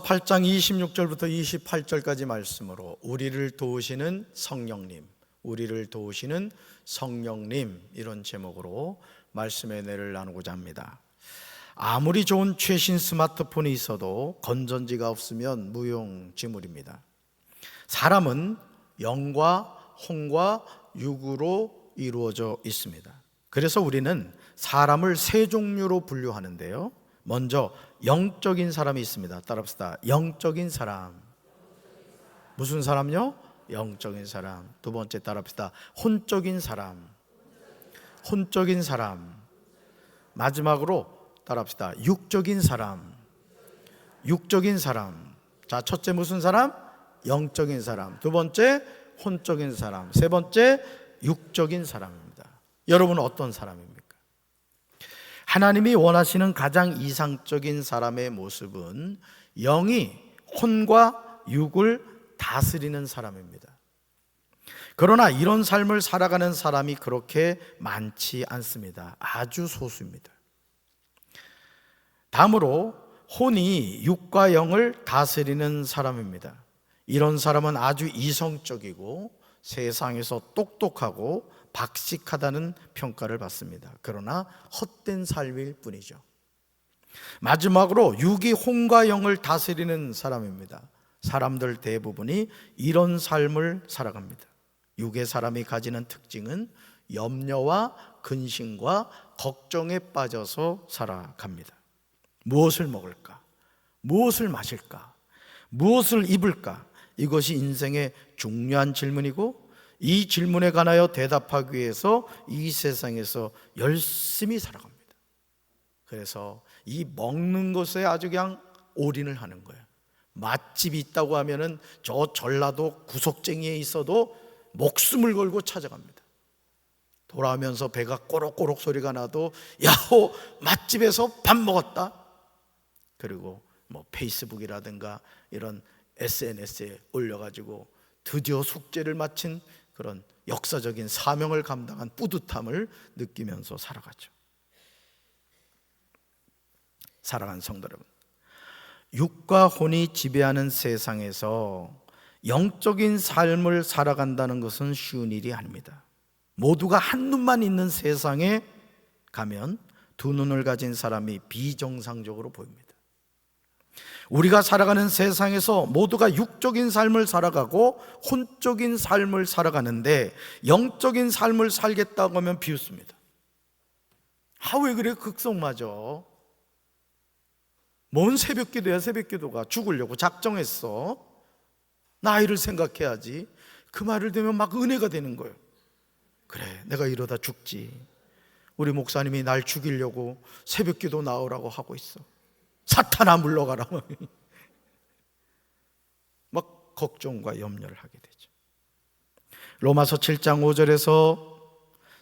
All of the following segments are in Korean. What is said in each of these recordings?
8장 26절부터 28절까지 말씀으로 우리를 도우시는 성령님, 우리를 도우시는 성령님, 이런 제목으로 말씀의 은혜를 나누고자 합니다. 아무리 좋은 최신 스마트폰이 있어도 건전지가 없으면 무용지물입니다. 사람은 영과 혼과 육으로 이루어져 있습니다. 그래서 우리는 사람을 세 종류로 분류하는데요, 먼저 영적인 사람이 있습니다. 따라합시다. 영적인 사람. 무슨 사람요? 영적인 사람. 두 번째 따라합시다. 혼적인 사람. 혼적인 사람. 마지막으로 따라합시다. 육적인 사람. 육적인 사람. 자, 첫째 무슨 사람? 영적인 사람. 두 번째 혼적인 사람. 세 번째 육적인 사람입니다. 여러분은 어떤 사람입니까? 하나님이 원하시는 가장 이상적인 사람의 모습은 영이 혼과 육을 다스리는 사람입니다. 그러나 이런 삶을 살아가는 사람이 그렇게 많지 않습니다. 아주 소수입니다. 다음으로 혼이 육과 영을 다스리는 사람입니다. 이런 사람은 아주 이성적이고 세상에서 똑똑하고 박식하다는 평가를 받습니다. 그러나 헛된 삶일 뿐이죠. 마지막으로 육이 혼과 영을 다스리는 사람입니다. 사람들 대부분이 이런 삶을 살아갑니다. 육의 사람이 가지는 특징은 염려와 근심과 걱정에 빠져서 살아갑니다. 무엇을 먹을까? 무엇을 마실까? 무엇을 입을까? 이것이 인생의 중요한 질문이고, 이 질문에 관하여 대답하기 위해서 이 세상에서 열심히 살아갑니다. 그래서 이 먹는 것에 아주 그냥 올인을 하는 거예요. 맛집이 있다고 하면은 저 전라도 구석쟁이에 있어도 목숨을 걸고 찾아갑니다. 돌아오면서 배가 꼬록꼬록 소리가 나도 야호, 맛집에서 밥 먹었다. 그리고 뭐 페이스북이라든가 이런 SNS에 올려가지고 드디어 숙제를 마친 그런 역사적인 사명을 감당한 뿌듯함을 느끼면서 살아가죠. 사랑하는 성도 여러분, 육과 혼이 지배하는 세상에서 영적인 삶을 살아간다는 것은 쉬운 일이 아닙니다. 모두가 한 눈만 있는 세상에 가면 두 눈을 가진 사람이 비정상적으로 보입니다. 우리가 살아가는 세상에서 모두가 육적인 삶을 살아가고 혼적인 삶을 살아가는데 영적인 삶을 살겠다고 하면 비웃습니다. 왜 그래? 극성맞아. 뭔 새벽기도야, 새벽기도가. 죽으려고 작정했어. 나이를 생각해야지. 그 말을 들으면 막 은혜가 되는 거예요. 그래, 내가 이러다 죽지. 우리 목사님이 날 죽이려고 새벽기도 나오라고 하고 있어. 사탄아 물러가라. 막 걱정과 염려를 하게 되죠. 로마서 7장 5절에서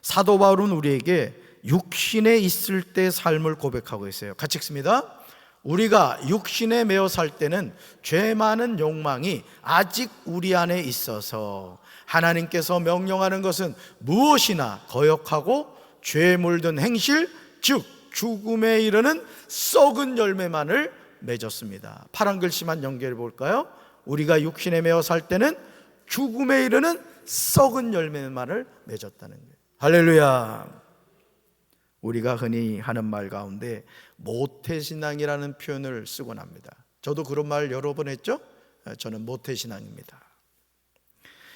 사도 바울은 우리에게 육신에 있을 때 삶을 고백하고 있어요. 같이 읽습니다. 우리가 육신에 매어 살 때는 죄 많은 욕망이 아직 우리 안에 있어서 하나님께서 명령하는 것은 무엇이나 거역하고 죄에 물든 행실, 즉 죽음에 이르는 썩은 열매만을 맺었습니다. 파란 글씨만 연결해 볼까요? 우리가 육신에 매어 살 때는 죽음에 이르는 썩은 열매만을 맺었다는 거예요. 할렐루야. 우리가 흔히 하는 말 가운데 모태신앙이라는 표현을 쓰곤 합니다. 저도 그런 말 여러 번 했죠? 저는 모태신앙입니다.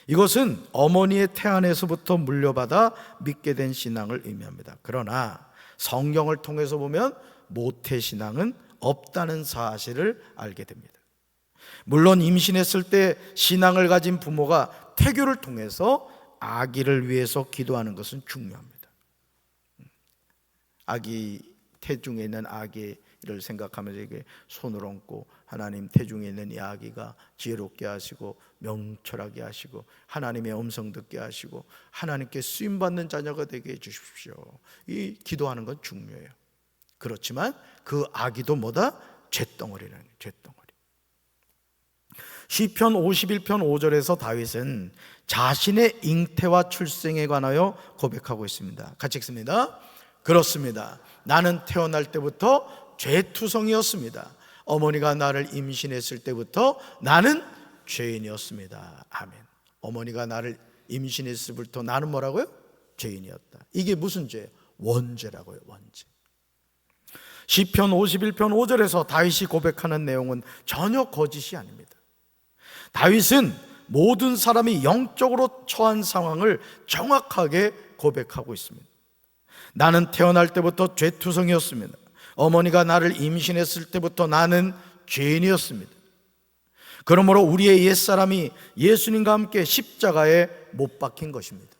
이것은 어머니의 태안에서부터 물려받아 믿게 된 신앙을 의미합니다. 그러나 성경을 통해서 보면 모태신앙은 없다는 사실을 알게 됩니다. 물론 임신했을 때 신앙을 가진 부모가 태교를 통해서 아기를 위해서 기도하는 것은 중요합니다. 아기, 태중에 있는 아기를 생각하면서 이게 손을 얹고 하나님, 태중에 있는 이 아기가 지혜롭게 하시고 명철하게 하시고 하나님의 음성 듣게 하시고 하나님께 쓰임받는 자녀가 되게 해주십시오. 이 기도하는 건 중요해요. 그렇지만 그 아기도 뭐다? 잿덩어리라는 거예요. 잿덩어리. 시편 51편 5절에서 다윗은 자신의 잉태와 출생에 관하여 고백하고 있습니다. 같이 읽습니다. 그렇습니다. 나는 태어날 때부터 죄투성이었습니다. 어머니가 나를 임신했을 때부터 나는 죄인이었습니다. 아멘. 어머니가 나를 임신했을 때부터 나는 뭐라고요? 죄인이었다. 이게 무슨 죄예요? 원죄라고요. 원죄. 시편 51편 5절에서 다윗이 고백하는 내용은 전혀 거짓이 아닙니다. 다윗은 모든 사람이 영적으로 처한 상황을 정확하게 고백하고 있습니다. 나는 태어날 때부터 죄투성이었습니다. 어머니가 나를 임신했을 때부터 나는 죄인이었습니다. 그러므로 우리의 옛사람이 예수님과 함께 십자가에 못 박힌 것입니다.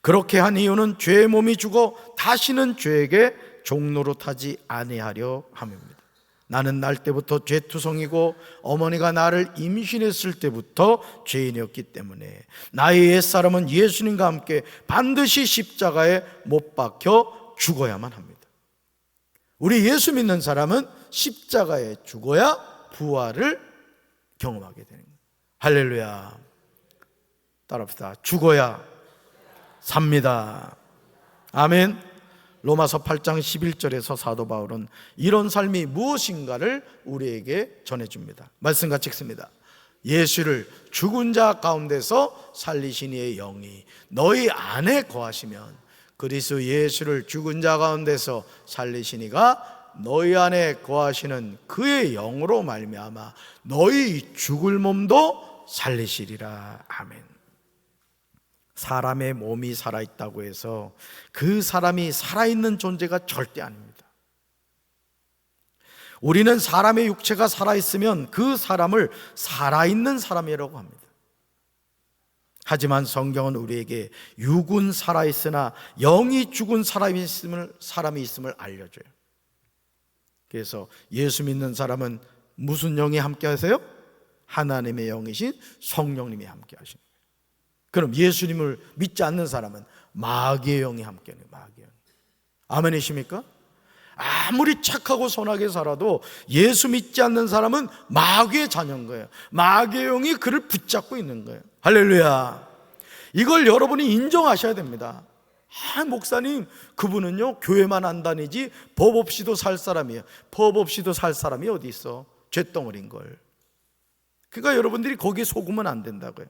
그렇게 한 이유는 죄의 몸이 죽어 다시는 죄에게 종노릇하지 아니하려 함입니다. 나는 날 때부터 죄투성이고 어머니가 나를 임신했을 때부터 죄인이었기 때문에 나의 옛사람은 예수님과 함께 반드시 십자가에 못 박혀 죽어야만 합니다. 우리 예수 믿는 사람은 십자가에 죽어야 부활을 경험하게 되는 거예요. 할렐루야. 따라합시다. 죽어야 삽니다. 아멘. 로마서 8장 11절에서 사도 바울은 이런 삶이 무엇인가를 우리에게 전해줍니다. 말씀 같이 읽습니다. 예수를 죽은 자 가운데서 살리신 이의 영이 너희 안에 거하시면 그리스도 예수를 죽은 자 가운데서 살리신 이가 너희 안에 거하시는 그의 영으로 말미암아 너희 죽을 몸도 살리시리라. 아멘. 사람의 몸이 살아있다고 해서 그 사람이 살아있는 존재가 절대 아닙니다. 우리는 사람의 육체가 살아있으면 그 사람을 살아있는 사람이라고 합니다. 하지만 성경은 우리에게 육은 살아있으나 영이 죽은 사람이 있음을 알려줘요. 그래서 예수 믿는 사람은 무슨 영이 함께 하세요? 하나님의 영이신 성령님이 함께 하시는 거예요. 그럼 예수님을 믿지 않는 사람은 마귀의 영이 함께 하는 거예요. 마귀의 영. 아멘이십니까? 아무리 착하고 선하게 살아도 예수 믿지 않는 사람은 마귀의 자녀인 거예요. 마귀의 영이 그를 붙잡고 있는 거예요. 할렐루야. 이걸 여러분이 인정하셔야 됩니다. 목사님, 그분은요 교회만 안 다니지 법 없이도 살 사람이에요. 법 없이도 살 사람이 어디 있어? 쇳덩어리인 걸. 그러니까 여러분들이 거기에 속으면 안 된다고요.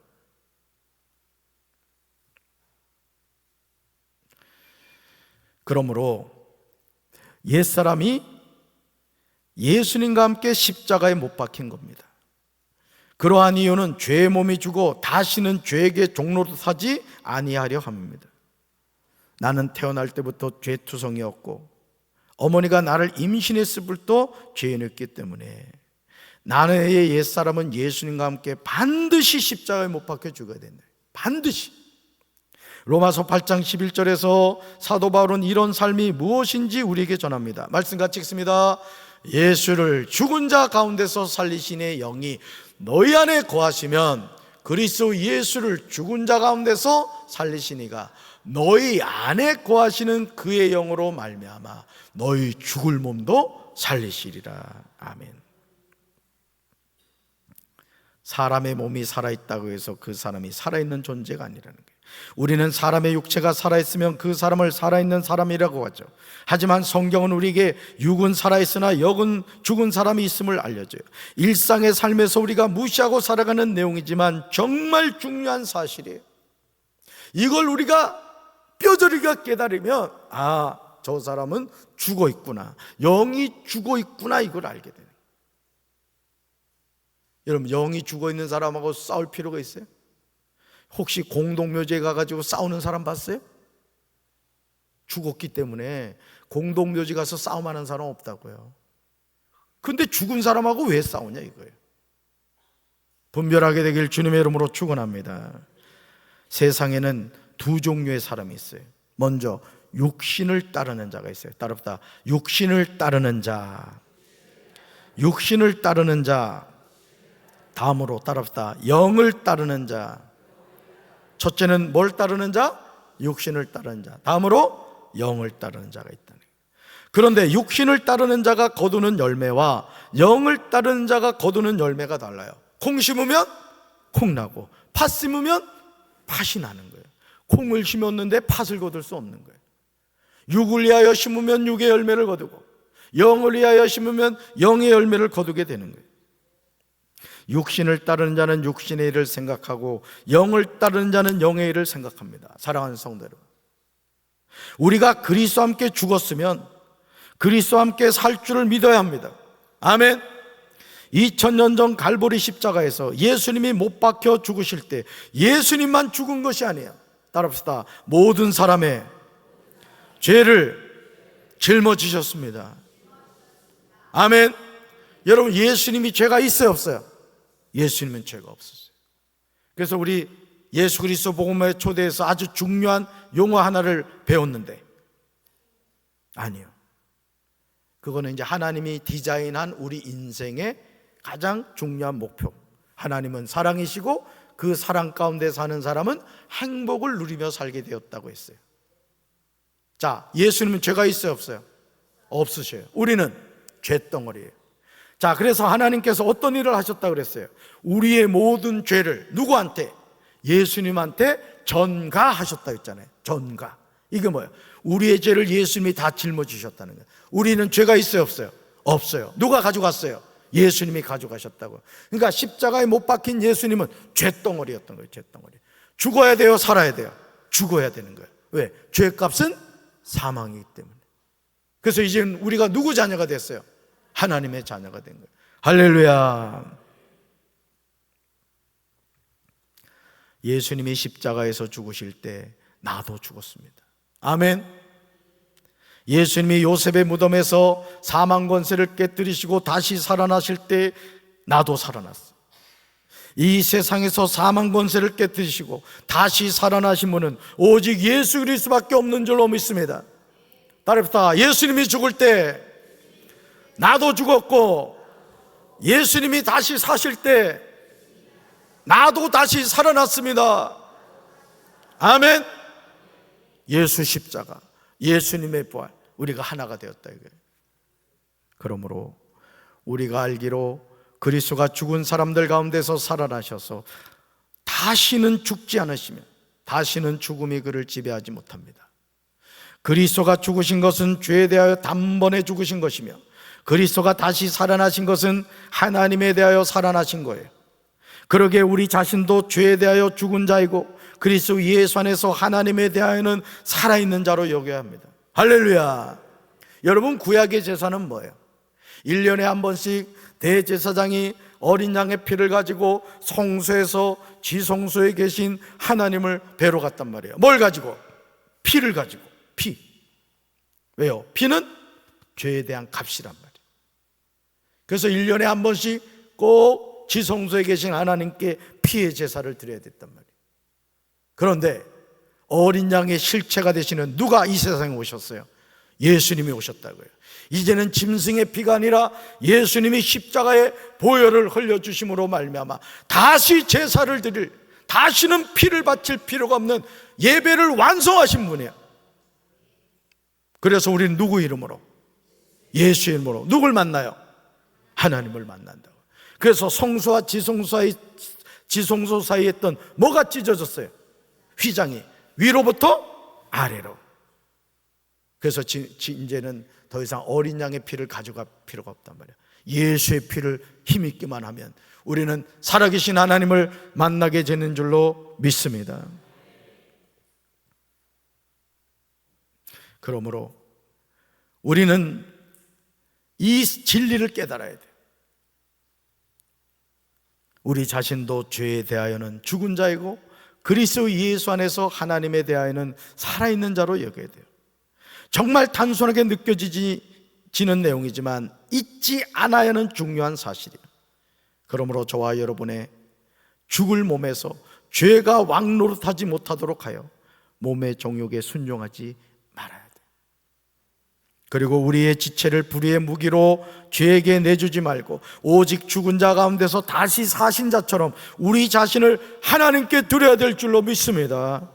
그러므로 옛사람이 예수님과 함께 십자가에 못 박힌 겁니다. 그러한 이유는 죄의 몸이 죽어 다시는 죄에게 종노릇하지 아니하려 함입니다. 나는 태어날 때부터 죄투성이었고 어머니가 나를 임신했을 때부터 죄인이었기 때문에 나의 옛사람은 예수님과 함께 반드시 십자가에 못 박혀 죽어야 된다. 반드시. 로마서 8장 11절에서 사도 바울은 이런 삶이 무엇인지 우리에게 전합니다. 말씀 같이 읽습니다. 예수를 죽은 자 가운데서 살리신 이의 영이 너희 안에 거하시면 그리스도 예수를 죽은 자 가운데서 살리신 이가 너희 안에 거하시는 그의 영으로 말미암아 너희 죽을 몸도 살리시리라. 아멘. 사람의 몸이 살아있다고 해서 그 사람이 살아있는 존재가 아니라는 거예요. 우리는 사람의 육체가 살아있으면 그 사람을 살아있는 사람이라고 하죠. 하지만 성경은 우리에게 육은 살아있으나 영은 죽은 사람이 있음을 알려줘요. 일상의 삶에서 우리가 무시하고 살아가는 내용이지만 정말 중요한 사실이에요. 이걸 우리가 뼈저리게 깨달으면 저 사람은 죽어 있구나, 영이 죽어 있구나, 이걸 알게 돼요. 여러분, 영이 죽어 있는 사람하고 싸울 필요가 있어요? 혹시 공동묘지에 가가지고 싸우는 사람 봤어요? 죽었기 때문에 공동묘지 가서 싸움하는 사람 없다고요. 근데 죽은 사람하고 왜 싸우냐 이거예요. 분별하게 되길 주님의 이름으로 축원합니다. 세상에는 두 종류의 사람이 있어요. 먼저 육신을 따르는 자가 있어요. 따릅시다. 육신을 따르는 자. 육신을 따르는 자. 다음으로 따릅시다. 영을 따르는 자. 첫째는 뭘 따르는 자? 육신을 따르는 자. 다음으로 영을 따르는 자가 있다는 거예요. 그런데 육신을 따르는 자가 거두는 열매와 영을 따르는 자가 거두는 열매가 달라요. 콩 심으면 콩 나고 팥 심으면 팥이 나는 거예요. 콩을 심었는데 팥을 거둘 수 없는 거예요. 육을 위하여 심으면 육의 열매를 거두고 영을 위하여 심으면 영의 열매를 거두게 되는 거예요. 육신을 따르는 자는 육신의 일을 생각하고 영을 따르는 자는 영의 일을 생각합니다. 사랑하는 성도 여러분, 우리가 그리스도와 함께 죽었으면 그리스도와 함께 살 줄을 믿어야 합니다. 아멘. 2000년 전 갈보리 십자가에서 예수님이 못 박혀 죽으실 때 예수님만 죽은 것이 아니에요. 따라합시다. 모든 사람의 죄를 짊어지셨습니다. 아멘. 여러분, 예수님이 죄가 있어요, 없어요? 예수님은 죄가 없었어요. 그래서 우리 예수 그리스도 복음화에 초대해서 아주 중요한 용어 하나를 배웠는데, 아니요, 그거는 이제 하나님이 디자인한 우리 인생의 가장 중요한 목표. 하나님은 사랑이시고 그 사랑 가운데 사는 사람은 행복을 누리며 살게 되었다고 했어요. 자, 예수님은 죄가 있어요, 없어요? 없으셔요. 우리는 죄덩어리예요. 자, 그래서 하나님께서 어떤 일을 하셨다고 그랬어요? 우리의 모든 죄를 누구한테? 예수님한테 전가하셨다 했잖아요. 전가. 이게 뭐예요? 우리의 죄를 예수님이 다 짊어지셨다는 거예요. 우리는 죄가 있어요, 없어요? 없어요. 누가 가져갔어요? 예수님이 가져가셨다고. 그러니까 십자가에 못 박힌 예수님은 죄덩어리였던 거예요. 죄덩어리. 죽어야 돼요, 살아야 돼요? 죽어야 되는 거예요. 왜? 죄값은 사망이기 때문에. 그래서 이제는 우리가 누구 자녀가 됐어요? 하나님의 자녀가 된 거예요. 할렐루야. 예수님이 십자가에서 죽으실 때 나도 죽었습니다. 아멘. 예수님이 요셉의 무덤에서 사망 권세를 깨뜨리시고 다시 살아나실 때 나도 살아났어. 이 세상에서 사망 권세를 깨뜨리시고 다시 살아나신 분은 오직 예수 그리스도밖에 없는 줄로 믿습니다. 따라합시다. 예수님이 죽을 때 나도 죽었고, 예수님이 다시 사실 때 나도 다시 살아났습니다. 아멘. 예수 십자가, 예수님의 부활, 우리가 하나가 되었다 이거예요. 그러므로 우리가 알기로 그리스도가 죽은 사람들 가운데서 살아나셔서 다시는 죽지 않으시면 다시는 죽음이 그를 지배하지 못합니다. 그리스도가 죽으신 것은 죄에 대하여 단번에 죽으신 것이며, 그리스도가 다시 살아나신 것은 하나님에 대하여 살아나신 거예요. 그러기에 우리 자신도 죄에 대하여 죽은 자이고 그리스도 예수 안에서 하나님에 대하여는 살아있는 자로 여겨야 합니다. 할렐루야. 여러분, 구약의 제사는 뭐예요? 1년에 한 번씩 대제사장이 어린 양의 피를 가지고 성소에서 지성소에 계신 하나님을 뵈러 갔단 말이에요. 뭘 가지고? 피를 가지고. 피. 왜요? 피는 죄에 대한 값이란 말이에요. 그래서 1년에 한 번씩 꼭 지성소에 계신 하나님께 피의 제사를 드려야 됐단 말이에요. 그런데 어린 양의 실체가 되시는 누가 이 세상에 오셨어요? 예수님이 오셨다고요. 이제는 짐승의 피가 아니라 예수님이 십자가에 보혈을 흘려주심으로 말미암아 다시 제사를 드릴, 다시는 피를 바칠 필요가 없는 예배를 완성하신 분이에요. 그래서 우리는 누구 이름으로? 예수 이름으로 누굴 만나요? 하나님을 만난다고. 그래서 성소와 지성소 사이에 있던 뭐가 찢어졌어요? 휘장이 위로부터 아래로. 그래서 이제는 더 이상 어린 양의 피를 가져갈 필요가 없단 말이에요. 예수의 피를 힘있기만 하면 우리는 살아계신 하나님을 만나게 되는 줄로 믿습니다. 그러므로 우리는 이 진리를 깨달아야 돼요. 우리 자신도 죄에 대하여는 죽은 자이고 그리스도 예수 안에서 하나님에 대하여는 살아있는 자로 여겨야 돼요. 정말 단순하게 느껴지는 내용이지만 잊지 않아야는 중요한 사실이에요. 그러므로 저와 여러분의 죽을 몸에서 죄가 왕노릇하지 못하도록 하여 몸의 정욕에 순종하지 말아야 돼요. 그리고 우리의 지체를 불의의 무기로 죄에게 내주지 말고 오직 죽은 자 가운데서 다시 사신 자처럼 우리 자신을 하나님께 드려야 될 줄로 믿습니다.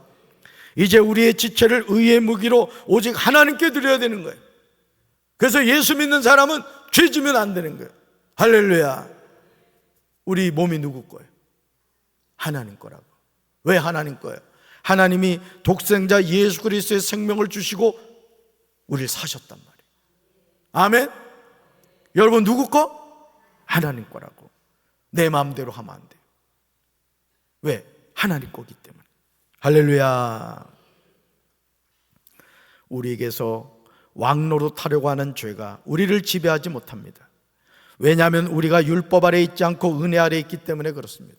이제 우리의 지체를 의의 무기로 오직 하나님께 드려야 되는 거예요. 그래서 예수 믿는 사람은 죄 지면 안 되는 거예요. 할렐루야. 우리 몸이 누구 거예요? 하나님 거라고. 왜 하나님 거예요? 하나님이 독생자 예수 그리스도의 생명을 주시고 우리를 사셨단 말이에요. 아멘. 여러분 누구 거? 하나님 거라고. 내 마음대로 하면 안 돼요. 왜? 하나님 거기 때문에. 할렐루야. 우리에게서 왕노릇 하려고 하는 죄가 우리를 지배하지 못합니다. 왜냐하면 우리가 율법 아래 있지 않고 은혜 아래 있기 때문에 그렇습니다.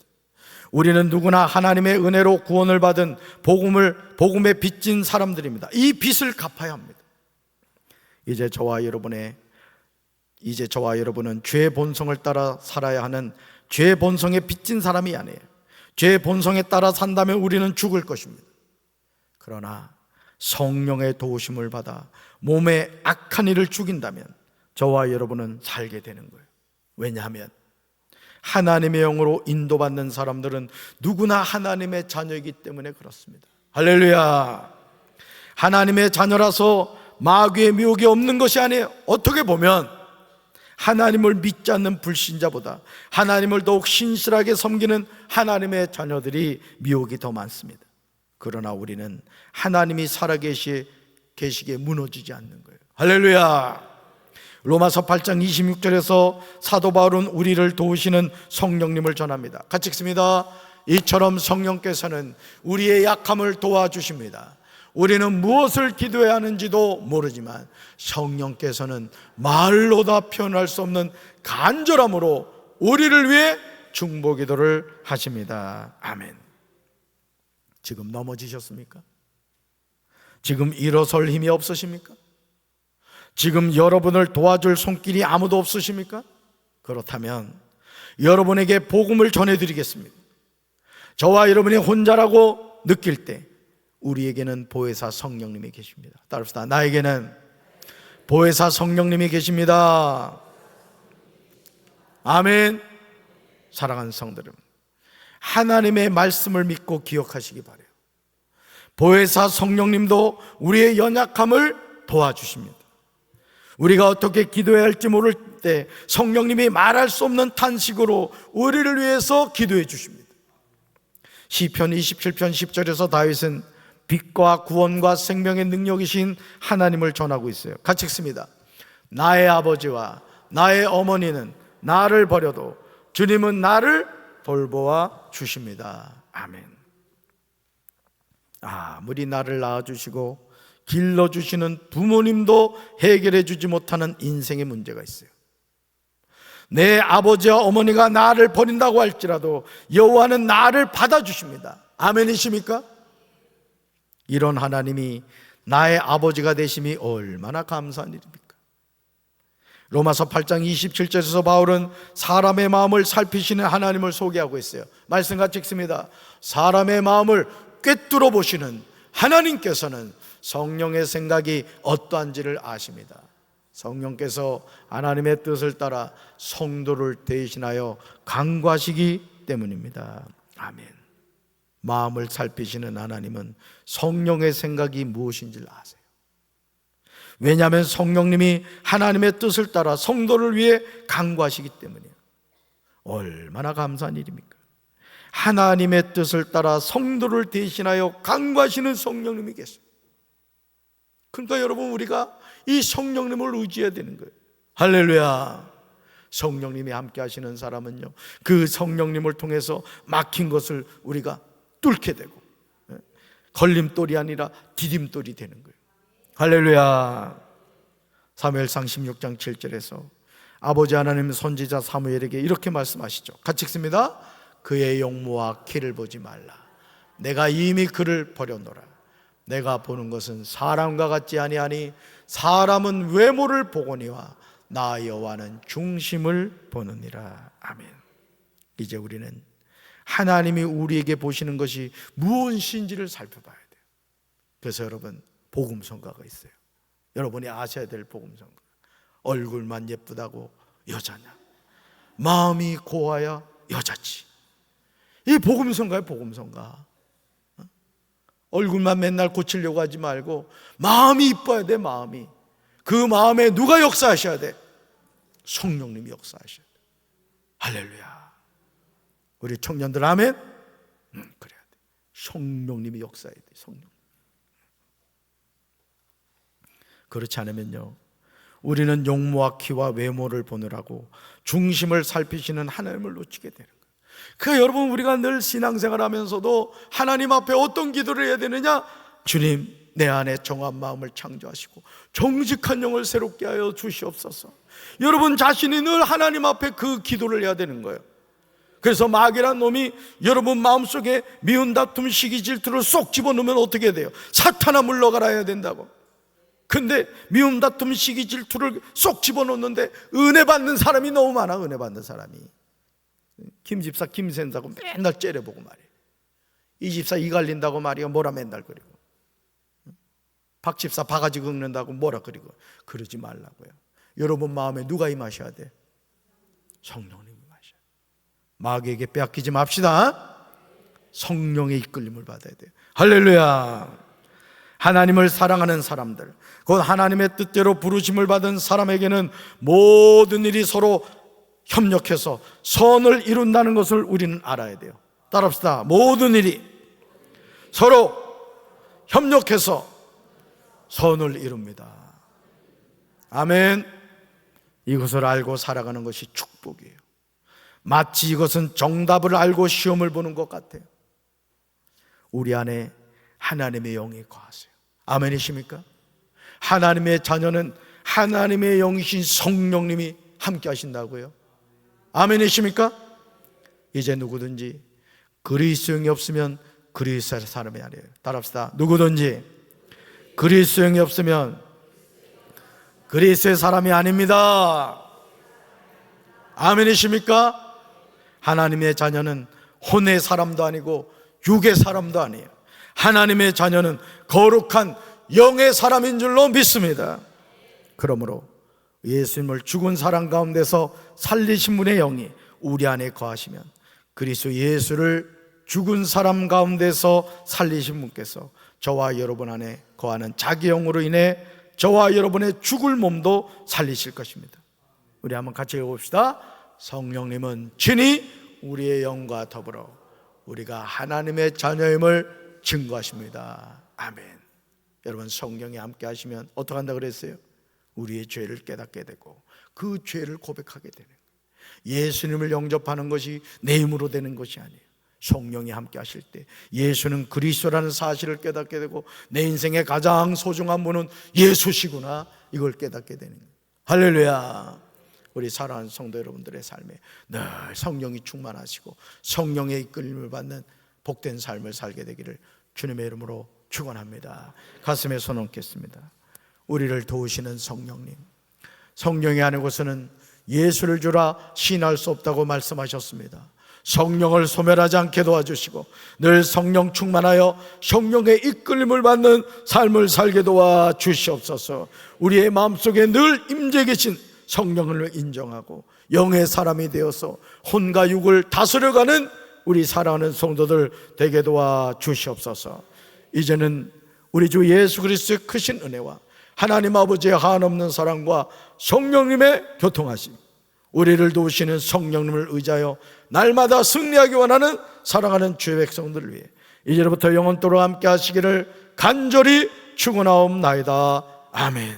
우리는 누구나 하나님의 은혜로 구원을 받은 복음에 빚진 사람들입니다. 이 빚을 갚아야 합니다. 이제 저와 여러분은 죄의 본성을 따라 살아야 하는 죄의 본성에 빚진 사람이 아니에요. 죄의 본성에 따라 산다면 우리는 죽을 것입니다. 그러나 성령의 도우심을 받아 몸의 악한 일을 죽인다면 저와 여러분은 살게 되는 거예요. 왜냐하면 하나님의 영으로 인도받는 사람들은 누구나 하나님의 자녀이기 때문에 그렇습니다. 할렐루야. 하나님의 자녀라서 마귀의 미혹이 없는 것이 아니에요. 어떻게 보면 하나님을 믿지 않는 불신자보다 하나님을 더욱 신실하게 섬기는 하나님의 자녀들이 미혹이 더 많습니다. 그러나 우리는 하나님이 살아계시기에 무너지지 않는 거예요. 할렐루야. 로마서 8장 26절에서 사도 바울은 우리를 도우시는 성령님을 전합니다. 같이 읽습니다. 이처럼 성령께서는 우리의 약함을 도와주십니다. 우리는 무엇을 기도해야 하는지도 모르지만 성령께서는 말로 다 표현할 수 없는 간절함으로 우리를 위해 중보기도를 하십니다. 아멘. 지금 넘어지셨습니까? 지금 일어설 힘이 없으십니까? 지금 여러분을 도와줄 손길이 아무도 없으십니까? 그렇다면 여러분에게 복음을 전해드리겠습니다. 저와 여러분이 혼자라고 느낄 때 우리에게는 보혜사 성령님이 계십니다. 따릅시다. 나에게는 보혜사 성령님이 계십니다. 아멘. 사랑하는 성도들, 하나님의 말씀을 믿고 기억하시기 바라요. 보혜사 성령님도 우리의 연약함을 도와주십니다. 우리가 어떻게 기도해야 할지 모를 때 성령님이 말할 수 없는 탄식으로 우리를 위해서 기도해 주십니다. 시편 27편 10절에서 다윗은 빛과 구원과 생명의 능력이신 하나님을 전하고 있어요. 같이 읽습니다. 나의 아버지와 나의 어머니는 나를 버려도 주님은 나를 돌보아 주십니다. 아멘. 아무리 나를 낳아주시고 길러주시는 부모님도 해결해 주지 못하는 인생의 문제가 있어요. 내 아버지와 어머니가 나를 버린다고 할지라도 여호와는 나를 받아주십니다. 아멘이십니까? 이런 하나님이 나의 아버지가 되심이 얼마나 감사한 일입니까? 로마서 8장 27절에서 바울은 사람의 마음을 살피시는 하나님을 소개하고 있어요. 말씀 같이 읽습니다. 사람의 마음을 꿰뚫어 보시는 하나님께서는 성령의 생각이 어떠한지를 아십니다. 성령께서 하나님의 뜻을 따라 성도를 대신하여 강구하시기 때문입니다. 아멘. 마음을 살피시는 하나님은 성령의 생각이 무엇인지를 아세요. 왜냐하면 성령님이 하나님의 뜻을 따라 성도를 위해 강구하시기 때문이에요. 얼마나 감사한 일입니까? 하나님의 뜻을 따라 성도를 대신하여 강구하시는 성령님이 계세요. 그러니까 여러분, 우리가 이 성령님을 의지해야 되는 거예요. 할렐루야. 성령님이 함께 하시는 사람은요, 그 성령님을 통해서 막힌 것을 우리가 뚫게 되고 걸림돌이 아니라 디딤돌이 되는 거예요. 할렐루야. 사무엘상 16장 7절에서 아버지 하나님 선지자 사무엘에게 이렇게 말씀하시죠. 같이 읽습니다. 그의 용모와 키를 보지 말라. 내가 이미 그를 버려놓으라. 내가 보는 것은 사람과 같지 아니하니 사람은 외모를 보거니와 나 여호와는 중심을 보느니라. 아멘. 이제 우리는 하나님이 우리에게 보시는 것이 무엇인지를 살펴봐야 돼요. 그래서 여러분, 복음성가가 있어요. 여러분이 아셔야 될 복음성가. 얼굴만 예쁘다고 여자냐, 마음이 고와야 여자지. 이 복음성가예요. 복음성가. 얼굴만 맨날 고치려고 하지 말고 마음이 이뻐야 돼. 마음이. 그 마음에 누가 역사하셔야 돼? 성령님이 역사하셔야 돼. 할렐루야. 우리 청년들 아멘? 그래야 돼. 성령님이 역사해야 돼. 성령. 그렇지 않으면요, 우리는 용모와 키와 외모를 보느라고 중심을 살피시는 하나님을 놓치게 되는 거예요. 그 여러분, 우리가 늘 신앙생활 하면서도 하나님 앞에 어떤 기도를 해야 되느냐? 주님, 내 안에 정한 마음을 창조하시고 정직한 영을 새롭게 하여 주시옵소서. 여러분 자신이 늘 하나님 앞에 그 기도를 해야 되는 거예요. 그래서 마귀란 놈이 여러분 마음속에 미운 다툼, 시기, 질투를 쏙 집어넣으면 어떻게 돼요? 사탄아 물러가라 해야 된다고. 근데 미움, 다툼, 시기, 질투를 쏙 집어넣는데 은혜 받는 사람이 너무 많아. 은혜 받는 사람이 김 집사, 김 센다고 맨날 째려보고 말이에요. 이 집사 이 갈린다고 말이야 뭐라 맨날 그리고, 박 집사 바가지 긁는다고 뭐라 그리고. 그러지 말라고요. 여러분 마음에 누가 임하셔야 돼? 성령님이 임하셔야. 마귀에게 빼앗기지 맙시다. 성령의 이끌림을 받아야 돼요. 할렐루야. 하나님을 사랑하는 사람들, 곧 하나님의 뜻대로 부르심을 받은 사람에게는 모든 일이 서로 협력해서 선을 이룬다는 것을 우리는 알아야 돼요. 따라합시다. 모든 일이 서로 협력해서 선을 이룹니다. 아멘. 이것을 알고 살아가는 것이 축복이에요. 마치 이것은 정답을 알고 시험을 보는 것 같아요. 우리 안에 하나님의 영이 거하세요. 아멘이십니까? 하나님의 자녀는 하나님의 영이신 성령님이 함께 하신다고요. 아멘이십니까? 이제 누구든지 그리스도 영이 없으면 그리스도의 사람이 아니에요. 따라합시다. 누구든지 그리스도 영이 없으면 그리스도의 사람이 아닙니다. 아멘이십니까? 하나님의 자녀는 혼의 사람도 아니고 육의 사람도 아니에요. 하나님의 자녀는 거룩한 영의 사람인 줄로 믿습니다. 그러므로 예수님을 죽은 사람 가운데서 살리신 분의 영이 우리 안에 거하시면 그리스도 예수를 죽은 사람 가운데서 살리신 분께서 저와 여러분 안에 거하는 자기 영으로 인해 저와 여러분의 죽을 몸도 살리실 것입니다. 우리 한번 같이 읽어봅시다. 성령님은 친히 우리의 영과 더불어 우리가 하나님의 자녀임을 증거하십니다. 아멘. 여러분 성령이 함께 하시면 어떻게 한다 그랬어요? 우리의 죄를 깨닫게 되고 그 죄를 고백하게 되는 거예요. 예수님을 영접하는 것이 내 힘으로 되는 것이 아니에요. 성령이 함께 하실 때 예수는 그리스도라는 사실을 깨닫게 되고 내 인생의 가장 소중한 분은 예수시구나, 이걸 깨닫게 되는 거예요. 할렐루야. 우리 사랑하는 성도 여러분들의 삶에 늘 성령이 충만하시고 성령의 이끌림을 받는 복된 삶을 살게 되기를 주님의 이름으로 축원합니다. 가슴에 손 얹겠습니다. 우리를 도우시는 성령님, 성령이 아니고서는 예수를 주라 신할 수 없다고 말씀하셨습니다. 성령을 소멸하지 않게 도와주시고 늘 성령 충만하여 성령의 이끌림을 받는 삶을 살게 도와주시옵소서. 우리의 마음속에 늘 임재 계신 성령을 인정하고 영의 사람이 되어서 혼과 육을 다스려가는 우리 사랑하는 성도들 되게 도와주시옵소서. 이제는 우리 주 예수 그리스도의 크신 은혜와 하나님 아버지의 한없는 사랑과 성령님의 교통하심, 우리를 도우시는 성령님을 의지하여 날마다 승리하기 원하는 사랑하는 주의 백성들을 위해 이제부터 영원토록 함께 하시기를 간절히 축원하옵나이다. 아멘.